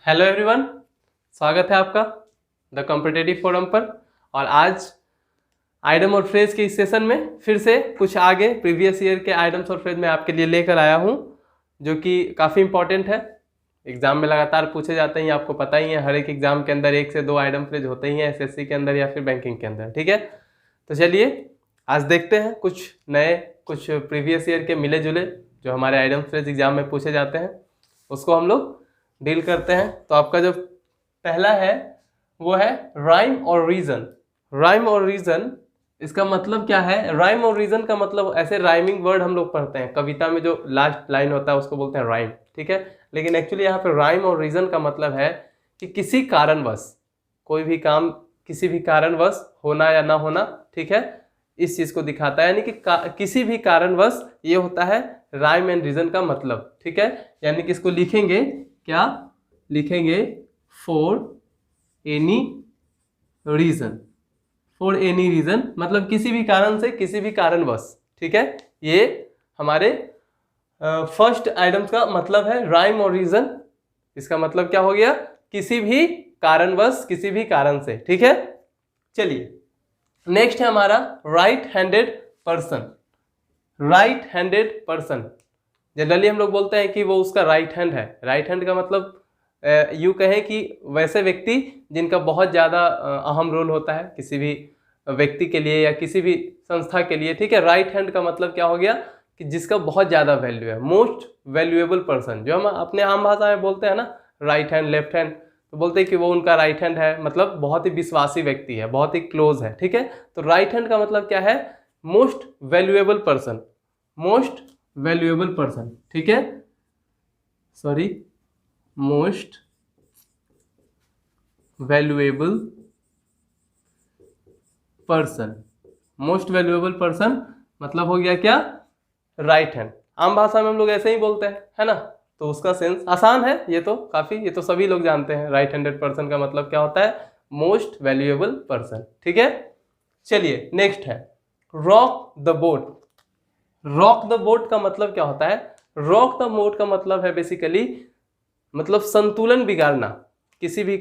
Hello everyone, स्वागत है आपका द कॉम्पिटिटिव फोरम पर। और आज आइटम और फ्रेज के इस सेशन में फिर से कुछ आगे प्रीवियस ईयर के आइटम्स और फ्रेज मैं आपके लिए लेकर आया हूं, जो कि काफ़ी इंपॉर्टेंट है। एग्जाम में लगातार पूछे जाते हैं, आपको पता ही है। हर एक एग्जाम के अंदर 1 से 2 आइटम फ्रेज होते ही हैं, एसएससी के अंदर या फिर बैंकिंग के अंदर। ठीक है, तो चलिए आज देखते हैं कुछ नए, कुछ प्रीवियस ईयर के मिले जुले जो हमारे आइटम फ्रेज एग्जाम में पूछे जाते हैं, उसको हम लोग डील करते हैं। तो आपका जो पहला है वो है राइम और रीजन। राइम और रीजन, इसका मतलब क्या है? राइम और रीजन का मतलब, ऐसे राइमिंग वर्ड हम लोग पढ़ते हैं कविता में, जो लास्ट लाइन होता है उसको बोलते हैं राइम। ठीक है, लेकिन एक्चुअली यहाँ पे राइम और रीजन का मतलब है कि किसी कारणवश कोई भी काम किसी भी कारणवश होना या ना होना, ठीक है, इस चीज को दिखाता है। यानी कि किसी भी कारणवश ये होता है राइम एंड रीजन का मतलब। ठीक है, यानी कि इसको लिखेंगे, क्या लिखेंगे? For any reason. For any reason मतलब किसी भी कारण से, किसी भी कारणवश। ठीक है, ये हमारे फर्स्ट आइटम का मतलब है, राइम और रीजन। इसका मतलब क्या हो गया? किसी भी कारणवश, किसी भी कारण से। ठीक है, चलिए नेक्स्ट है हमारा right handed person. Right handed person, generally हम लोग बोलते हैं कि वो उसका राइट हैंड है। राइट हैंड का मतलब यूँ कहें कि वैसे व्यक्ति जिनका बहुत ज़्यादा अहम रोल होता है किसी भी व्यक्ति के लिए या किसी भी संस्था के लिए। ठीक है, राइट हैंड का मतलब क्या हो गया? कि जिसका बहुत ज़्यादा वैल्यू है, मोस्ट वैल्यूएबल पर्सन। जो हम अपने आम भाषा में बोलते हैं ना, राइट हैंड, लेफ्ट हैंड, तो बोलते हैं कि वो उनका राइट हैंड है, मतलब बहुत ही विश्वासी व्यक्ति है, बहुत ही क्लोज है। ठीक है, तो राइट हैंड का मतलब क्या है? Most valuable person. Most valuable person, ठीक है, sorry, most valuable person. Most valuable person मतलब हो गया क्या? Right hand. आम भाषा में हम लोग ऐसे ही बोलते हैं, है ना, तो उसका सेंस आसान है। ये तो काफी, ये तो सभी लोग जानते हैं। राइट हैंडेड पर्सन का मतलब क्या होता है? Most valuable person. ठीक है, चलिए नेक्स्ट है rock the boat. Rock the boat का मतलब क्या होता है? रॉक द बोट का मतलब है बेसिकली, मतलब संतुलन बिगाड़ना। किसी भी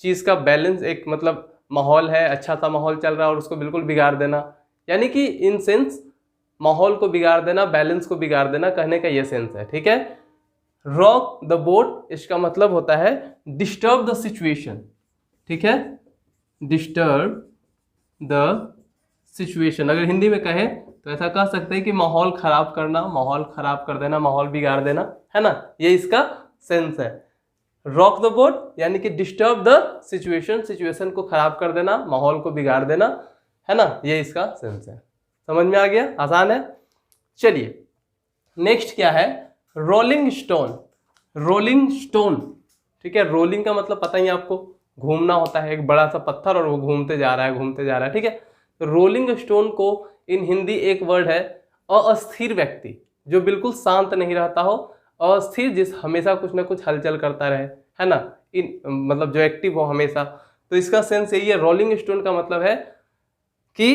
चीज का बैलेंस, एक मतलब माहौल है, अच्छा सा माहौल चल रहा है और उसको बिल्कुल बिगाड़ देना, यानी कि इन सेंस माहौल को बिगाड़ देना, बैलेंस को बिगाड़ देना, कहने का ये सेंस है। ठीक है, रॉक द बोट, इसका मतलब होता है डिस्टर्ब द सिचुएशन। ठीक है, डिस्टर्ब द सिचुएशन। अगर हिंदी में कहें तो ऐसा कह सकते हैं कि माहौल खराब करना, माहौल खराब कर देना, माहौल बिगाड़ देना, है ना, ये इसका सेंस है। रॉक द बोट यानी कि डिस्टर्ब द सिचुएशन, सिचुएशन को खराब कर देना, माहौल को बिगाड़ देना, है ना, ये इसका सेंस है। समझ में आ गया? आसान है। चलिए नेक्स्ट क्या है? Rolling stone. रोलिंग स्टोन, ठीक है, रोलिंग का मतलब पता ही आपको, घूमना होता है, एक बड़ा सा पत्थर और वो घूमते जा रहा है, घूमते जा रहा है। ठीक है, तो रोलिंग स्टोन को इन हिंदी एक वर्ड है अस्थिर व्यक्ति, जो बिल्कुल शांत नहीं रहता हो, अस्थिर, जिस हमेशा कुछ ना कुछ हलचल करता रहे, है ना, इन मतलब जो एक्टिव हो हमेशा। तो इसका सेंस यही है। रोलिंग स्टोन का मतलब है कि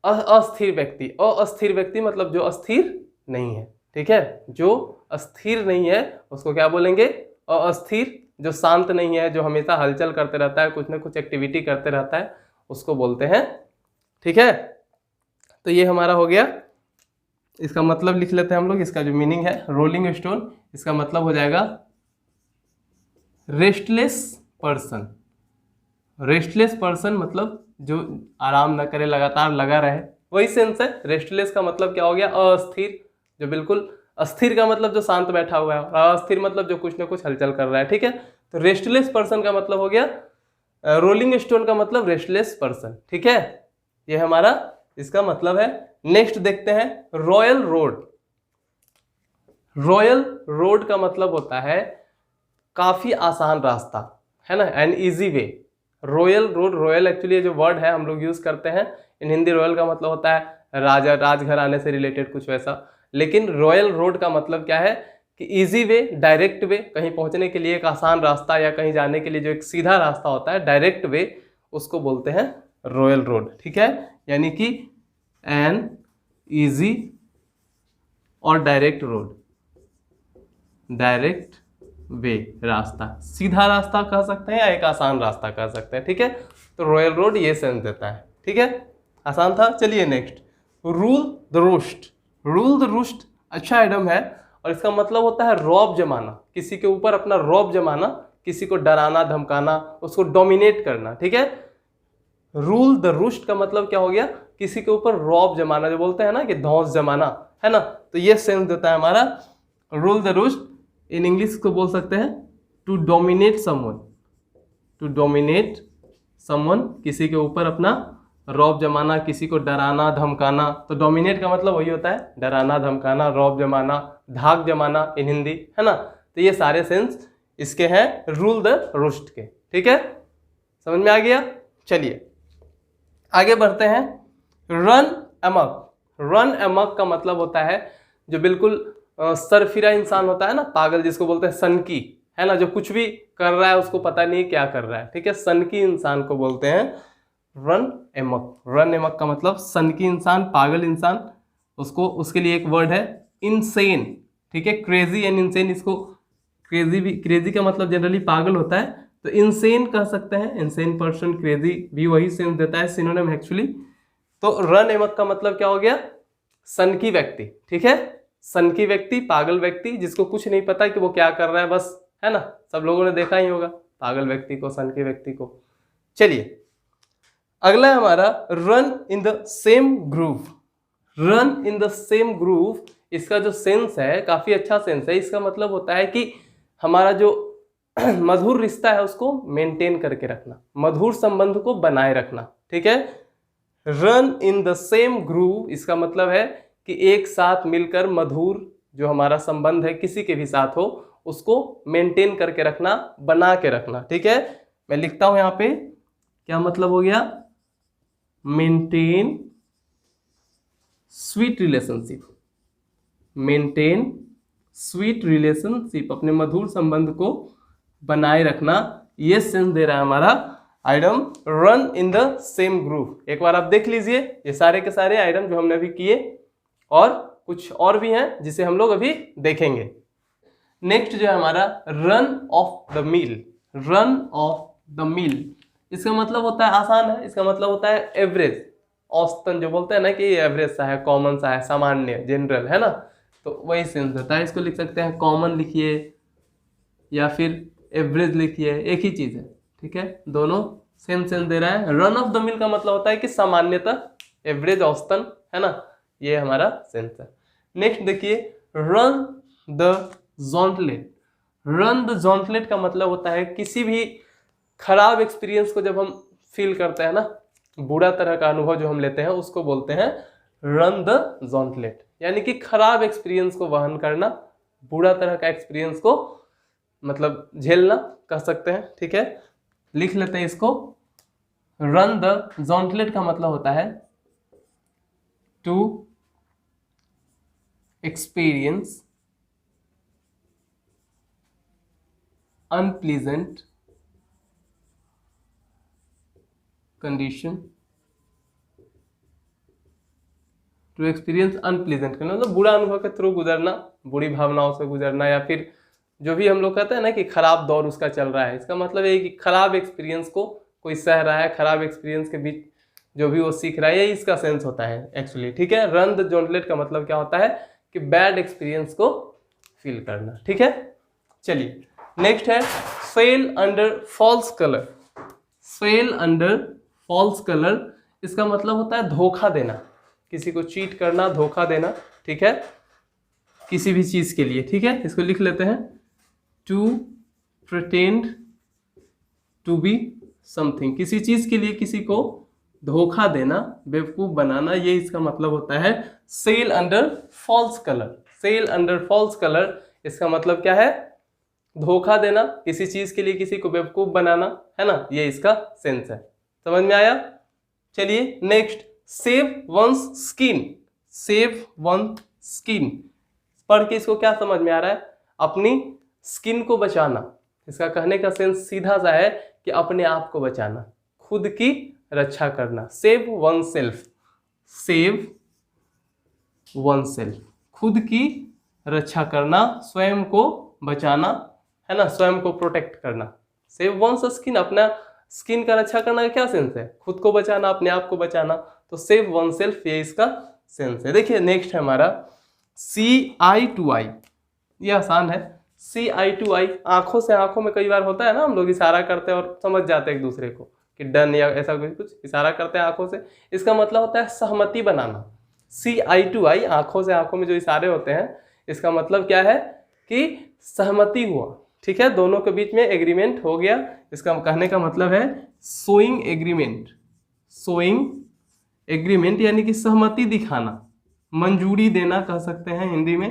अस्थिर व्यक्ति। अस्थिर व्यक्ति मतलब जो अस्थिर नहीं है। ठीक है, जो अस्थिर नहीं है उसको क्या बोलेंगे? अस्थिर। जो शांत नहीं है, जो हमेशा हलचल करते रहता है, कुछ ना कुछ एक्टिविटी करते रहता है, उसको बोलते हैं। ठीक है, तो ये हमारा हो गया। इसका मतलब लिख लेते हैं हम लोग। इसका जो मीनिंग है रोलिंग स्टोन, इसका मतलब हो जाएगा रेस्टलेस पर्सन। रेस्टलेस पर्सन मतलब जो आराम न करे, लगातार लगा रहे, वही सेंस है। रेस्टलेस का मतलब क्या हो गया? अस्थिर, जो बिल्कुल, अस्थिर का मतलब जो शांत बैठा हुआ है, और अस्थिर मतलब जो कुछ ना कुछ हलचल कर रहा है। ठीक है, तो रेस्टलेस पर्सन का मतलब हो गया, रोलिंग स्टोन का मतलब रेस्टलेस पर्सन। ठीक है, ये हमारा इसका मतलब है। नेक्स्ट देखते हैं रॉयल रोड। रॉयल रोड का मतलब होता है काफी आसान रास्ता, है ना, an easy way. Royal road, royal actually जो वर्ड है हम लोग यूज करते हैं इन हिंदी, रॉयल का मतलब होता है राजा, राजघराने से रिलेटेड कुछ वैसा। लेकिन रॉयल रोड का मतलब क्या है? कि इजी वे, डायरेक्ट वे, कहीं पहुंचने के लिए एक आसान रास्ता, या कहीं जाने के लिए जो एक सीधा रास्ता होता है, डायरेक्ट वे, उसको बोलते हैं रॉयल रोड। ठीक है, यानी कि एन इजी और डायरेक्ट रोड, डायरेक्ट वे, रास्ता, सीधा रास्ता कह सकते हैं या एक आसान रास्ता कह सकते हैं, ठीक है। तो रॉयल रोड ये सेंस देता है, ठीक है, आसान था। चलिए next, rule the roast. Rule the roast अच्छा आइटम है और इसका मतलब होता है रौब जमाना, किसी के ऊपर अपना रौब जमाना, किसी को डराना धमकाना, उसको डोमिनेट करना, ठीक है। रूल द रूस्ट का मतलब क्या हो गया, किसी के ऊपर रौब जमाना, जो बोलते हैं ना कि धौंस जमाना, है ना, तो ये सेंस देता है हमारा rule the roost. In English को बोल सकते हैं to dominate someone, to dominate someone, किसी के ऊपर अपना रौब जमाना, किसी को डराना धमकाना। तो डोमिनेट का मतलब वही होता है, डराना धमकाना, रौब जमाना, धाक जमाना इन हिंदी, है ना। तो ये सारे सेंस इसके हैं रूल द रूस्ट के, ठीक है, समझ में आ गया। चलिए आगे बढ़ते हैं। रन अमक। रन अमक का मतलब होता है जो बिल्कुल सरफिरा इंसान होता है ना, पागल जिसको बोलते हैं सनकी, है ना, जो कुछ भी कर रहा है उसको पता नहीं क्या कर रहा है, ठीक है, सनकी इंसान को बोलते हैं रन अमक। रन अमक का मतलब सनकी इंसान, पागल इंसान, उसको, उसके लिए एक वर्ड है इनसेन, ठीक है, क्रेजी एंड इनसेन। इसको क्रेजी भी, क्रेजी का मतलब जनरली पागल होता है, तो इनसेन कह सकते हैं, इनसेन पर्सन, क्रेजी भी वही सेंस देता है, सिनोनिम एक्चुअली। तो रन एमक का मतलब क्या हो गया, सनकी व्यक्ति, ठीक है, सनकी व्यक्ति, पागल व्यक्ति, जिसको कुछ नहीं पता कि वो क्या कर रहा है, बस, है ना, सब लोगों ने देखा ही होगा पागल व्यक्ति को, सनकी व्यक्ति को। चलिए अगला है हमारा run in the same groove. Run in the same groove, इसका जो सेंस है काफी अच्छा सेंस है। इसका मतलब होता है कि हमारा जो मधुर रिश्ता है उसको मेंटेन करके रखना, मधुर संबंध को बनाए रखना, ठीक है। Run in the same groove, इसका मतलब है कि एक साथ मिलकर मधुर जो हमारा संबंध है किसी के भी साथ हो उसको मेंटेन करके रखना, बना के रखना, ठीक है। मैं लिखता हूं यहां पे, क्या मतलब हो गया, maintain sweet relationship, maintain sweet relationship, अपने मधुर संबंध को बनाए रखना, ये सेंस दे रहा है हमारा item run in the same group. एक बार आप देख लीजिए ये सारे के सारे आइटम जो हमने अभी किए, और कुछ और भी हैं जिसे हम लोग अभी देखेंगे। नेक्स्ट जो है हमारा run of the mill. Run of the mill, इसका मतलब होता है, आसान है, इसका मतलब होता है एवरेज, औसतन, जो बोलते हैं ना कि एवरेज सा है, कॉमन सा है, सामान्य, जनरल, है ना, तो वही सेंस देता है। इसको लिख सकते हैं कॉमन लिखिए या फिर एवरेज लिखिए, एक ही चीज है, ठीक है, दोनों सेम सेंस दे रहा है। रन ऑफ द मिल का मतलब होता है कि सामान्यतः, एवरेज, औसतन, है ना, ये हमारा सेंस है। नेक्स्ट देखिए रन द जॉन्टलेट। रन द जॉन्टलेट का मतलब होता है किसी भी खराब एक्सपीरियंस को जब हम फील करते हैं ना, बुरा तरह का अनुभव जो हम लेते हैं उसको बोलते हैं रन द जॉन्टलेट, यानी कि खराब एक्सपीरियंस को वहन करना, बुरा तरह का एक्सपीरियंस को मतलब झेलना कह सकते हैं, ठीक है। लिख लेते हैं इसको, रन द जॉन्टलेट का मतलब होता है to experience unpleasant condition, to experience unpleasant करना मतलब बुरा अनुभव के थ्रू गुजरना, बुरी भावनाओं से गुजरना, या फिर जो भी हम लोग कहते हैं ना कि खराब दौर उसका चल रहा है, इसका मतलब ये कि खराब एक्सपीरियंस को कोई सह रहा है, खराब एक्सपीरियंस के बीच जो भी वो सीख रहा है, यही इसका सेंस होता है एक्चुअली, ठीक है। रन द जॉन्टलेट का मतलब क्या होता है कि बैड एक्सपीरियंस को फील करना, ठीक है। चलिए नेक्स्ट है sail under false colour. Sail under false colour, इसका मतलब होता है धोखा देना, किसी को चीट करना, धोखा देना, ठीक है, किसी भी चीज के लिए, ठीक है। इसको लिख लेते हैं to pretend to be something, किसी चीज के लिए किसी को धोखा देना, बेवकूफ बनाना, ये इसका मतलब होता है sail under false colour. Sail under false colour, इसका मतलब क्या है, धोखा देना, किसी चीज के लिए किसी को बेवकूफ बनाना, है ना, ये इसका सेंस है। समझ में आया। चलिए next, save one's skin. Save one skin पढ़ के इसको क्या समझ में आ रहा है, अपनी स्किन को बचाना। इसका कहने का सेंस सीधा सा है कि अपने आप को बचाना, खुद की रक्षा करना। Save one self, save one self, खुद की रक्षा करना, स्वयं को बचाना, है ना, स्वयं को प्रोटेक्ट करना। सेव वंस स्किन, अपना स्किन का रक्षा करना का क्या सेंस है, खुद को बचाना, अपने आप को बचाना, तो सेव वन सेल्फ ये इसका सेंस है। देखिए नेक्स्ट है हमारा सी आई टू आई, ये आसान है। सी आई टू आई, आंखों से आंखों में कई बार होता है ना, हम लोग इशारा करते हैं और समझ जाते हैं एक दूसरे को कि डन या ऐसा कुछ इशारा करते हैं आंखों से, इसका मतलब होता है सहमति बनाना। सी आई टू आई, आंखों से आंखों में जो इशारे होते हैं, इसका मतलब क्या है कि सहमति हुआ, ठीक है, दोनों के बीच में एग्रीमेंट हो गया। इसका कहने का मतलब है शोइंग एग्रीमेंट, शोइंग एग्रीमेंट यानी कि सहमति दिखाना, मंजूरी देना कह सकते हैं हिंदी में,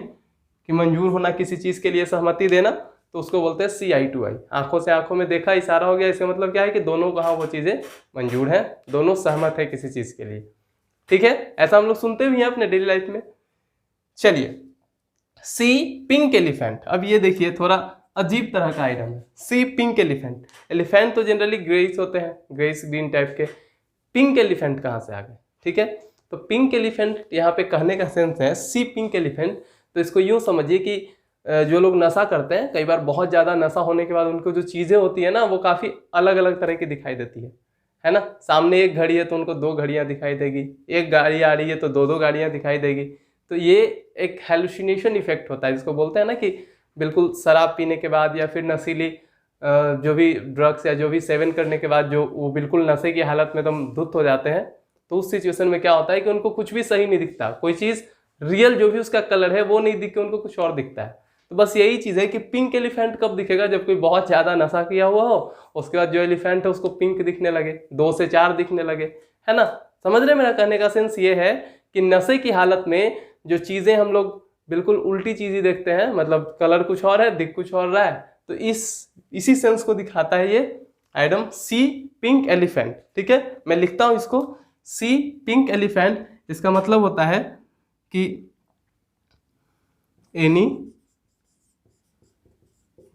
कि मंजूर होना किसी चीज के लिए, सहमति देना, तो उसको बोलते हैं सी आई टू आई। आंखों से आंखों में देखा, इशारा हो गया, इसका मतलब क्या है कि दोनों कहा वो चीजें मंजूर हैं, दोनों सहमत है किसी चीज के लिए, ठीक है। ऐसा हम लोग सुनते भी हैं अपने डेली लाइफ में। चलिए सी पिंक एलिफेंट, अब ये देखिए थोड़ा अजीब तरह का आइटम है। सी पिंक एलिफेंट, एलिफेंट तो जनरली ग्रेइश होते हैं, ग्रेइश ग्रीन टाइप के, पिंक एलिफेंट कहाँ से आ गए, ठीक है। तो पिंक एलिफेंट यहाँ पे कहने का सेंस है सी पिंक एलिफेंट, तो इसको यूँ समझिए कि जो लोग नशा करते हैं, कई बार बहुत ज़्यादा नशा होने के बाद उनको जो चीज़ें होती है ना, वो काफ़ी अलग अलग तरह की दिखाई देती है ना। सामने एक घड़ी है तो उनको दो घड़ियाँ दिखाई देगी, एक गाड़ी आ रही है तो दो दो गाड़ियाँ दिखाई देगी। तो ये एक हेलुसिनेशन इफेक्ट होता है, जिसको बोलते हैं ना कि बिल्कुल शराब पीने के बाद या फिर नशीली जो भी ड्रग्स या जो भी सेवन करने के बाद जो वो बिल्कुल नशे की हालत में एकदम धुत हो जाते हैं, तो उस सिचुएशन में क्या होता है कि उनको कुछ भी सही नहीं दिखता, कोई चीज़ रियल जो भी उसका कलर है वो नहीं दिख के उनको कुछ और दिखता है। तो बस यही चीज़ है कि पिंक एलिफेंट कब दिखेगा, जब कोई बहुत ज़्यादा नशा किया हुआ हो, उसके बाद जो एलिफेंट है उसको पिंक दिखने लगे, 2 से 4 दिखने लगे, है ना। समझ रहे, मेरा कहने का सेंस ये है कि नशे की हालत में जो चीज़ें हम लोग बिल्कुल उल्टी चीज़ें देखते हैं, मतलब कलर कुछ और है, दिख कुछ और रहा है, तो इसी सेंस को दिखाता है ये आइटम सी पिंक एलिफेंट, ठीक है। मैं लिखता हूँ इसको, सी पिंक एलिफेंट, इसका मतलब होता है कि any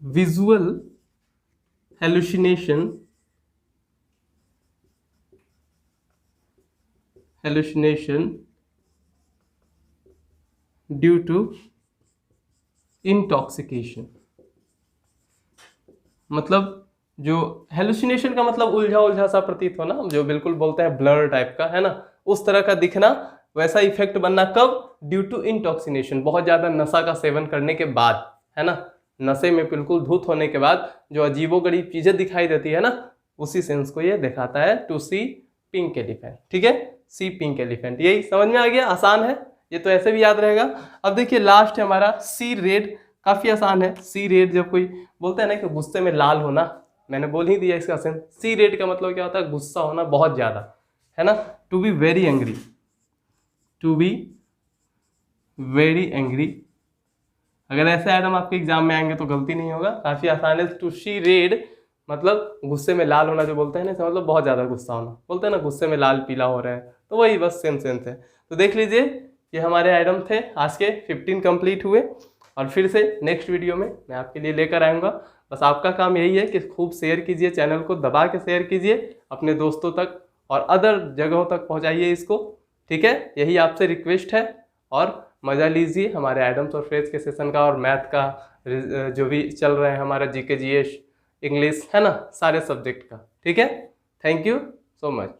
visual hallucination due to intoxication, मतलब जो हेलुसिनेशन का मतलब उलझा उलझा सा प्रतीत होना, जो बिल्कुल बोलते हैं ब्लर टाइप का, है ना, उस तरह का दिखना, वैसा इफेक्ट बनना कब, ड्यू टू इंटॉक्सिनेशन, बहुत ज्यादा नशा का सेवन करने के बाद, है ना, नशे में बिल्कुल धुत होने के बाद जो अजीबोगरीब चीजें दिखाई देती है ना, उसी सेंस को ये दिखाता है टू सी पिंक एलिफेंट, ठीक है। सी पिंक एलिफेंट, यही समझ में आ गया, आसान है ये तो, ऐसे भी याद रहेगा। अब देखिए लास्ट है हमारा सी रेड, काफी आसान है। सी रेड, जब कोई बोलते हैं ना कि गुस्से में लाल होना, मैंने बोल ही दिया इसका सेंस। सी रेड का मतलब क्या होता है, गुस्सा होना बहुत ज्यादा, है ना, to be very angry, to be very angry. अगर ऐसे आइटम आपके एग्जाम में आएंगे तो गलती नहीं होगा, काफी आसान है। टू सी रेड मतलब गुस्से में लाल होना, जो बोलते हैं ना, इसका मतलब बहुत ज्यादा गुस्सा होना, बोलते हैं ना गुस्से में लाल पीला हो रहा है, तो वही बस सेम सेंस है। तो देख लीजिए ये हमारे आइटम थे आज के, 15 कंप्लीट हुए, और फिर से नेक्स्ट वीडियो में मैं आपके लिए लेकर आऊँगा। बस आपका काम यही है कि खूब शेयर कीजिए, चैनल को दबा के शेयर कीजिए अपने दोस्तों तक और अदर जगहों तक पहुंचाइए इसको, ठीक है, यही आपसे रिक्वेस्ट है। और मज़ा लीजिए हमारे आइटम्स और फ्रेज के सेशन का, और मैथ का जो भी चल रहा है हमारा, जीके जीएस इंग्लिश, है ना, सारे सब्जेक्ट का, ठीक है। Thank you so much.